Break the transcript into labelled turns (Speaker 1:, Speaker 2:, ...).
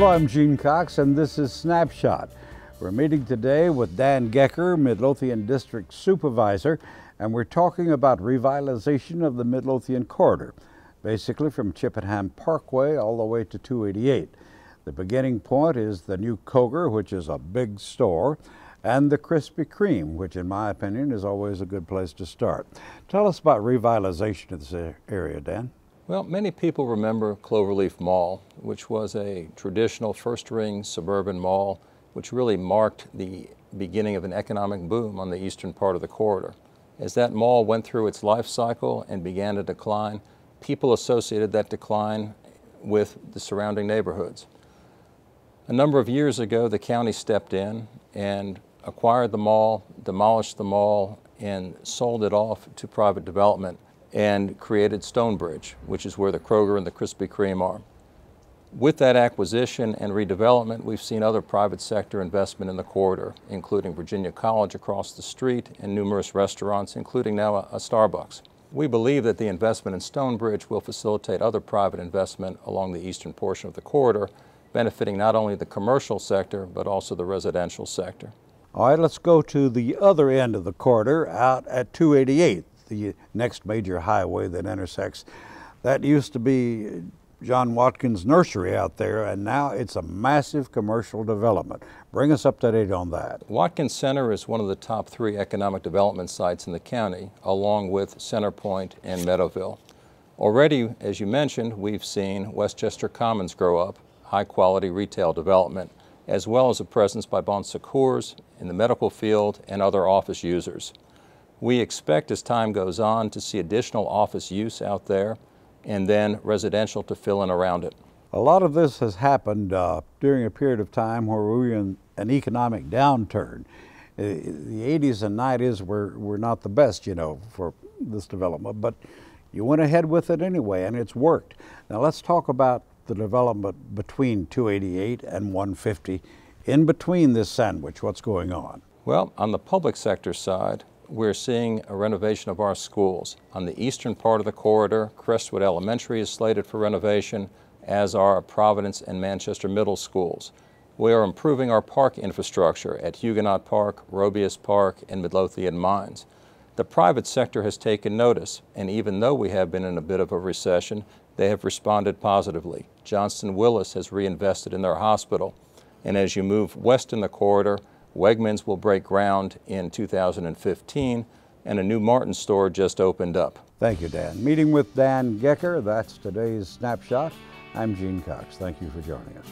Speaker 1: Hello, I'm Gene Cox, and this is Snapshot. We're meeting today with Dan Gecker, Midlothian District Supervisor, and we're talking about revitalization of the Midlothian corridor, basically from Chippenham Parkway all the way to 288. The beginning point is the new Kroger, which is a big store, and the Krispy Kreme, which in my opinion is always a good place to start. Tell us about revitalization of this area, Dan.
Speaker 2: Well, many people remember Cloverleaf Mall, which was a traditional first-ring suburban mall, which really marked the beginning of an economic boom on the eastern part of the corridor. As that mall went through its life cycle and began to decline, people associated that decline with the surrounding neighborhoods. A number of years ago, the county stepped in and acquired the mall, demolished the mall, and sold it off to private development and created Stonebridge, which is where the Kroger and the Krispy Kreme are. With that acquisition and redevelopment, we've seen other private sector investment in the corridor, including Virginia College across the street and numerous restaurants, including now a Starbucks. We believe that the investment in Stonebridge will facilitate other private investment along the eastern portion of the corridor, benefiting not only the commercial sector, but also the residential sector.
Speaker 1: All right, let's go to the other end of the corridor out at 288, the next major highway that intersects. That used to be John Watkins Nursery out there, and now it's a massive commercial development. Bring us up to date on that.
Speaker 2: Watkins Center is one of the top 3 economic development sites in the county, along with Centerpoint and Meadowville. Already, as you mentioned, we've seen Westchester Commons grow up, high-quality retail development, as well as a presence by Bon Secours in the medical field and other office users. We expect as time goes on to see additional office use out there and then residential to fill in around it.
Speaker 1: A lot of this has happened during a period of time where we were in an economic downturn. The 80s and 90s were not the best, for this development, but you went ahead with it anyway, and it's worked. Now let's talk about the development between 288 and 150. In between this sandwich, what's going on?
Speaker 2: Well, on the public sector side, we're seeing a renovation of our schools. On the eastern part of the corridor, Crestwood Elementary is slated for renovation, as are Providence and Manchester Middle Schools. We are improving our park infrastructure at Huguenot Park, Robius Park, and Midlothian Mines. The private sector has taken notice, and even though we have been in a bit of a recession, they have responded positively. Johnston Willis has reinvested in their hospital, and as you move west in the corridor, Wegmans will break ground in 2015, and a new Martin store just opened up.
Speaker 1: Thank you, Dan. Meeting with Dan Gecker, that's today's Snapshot. I'm Gene Cox. Thank you for joining us.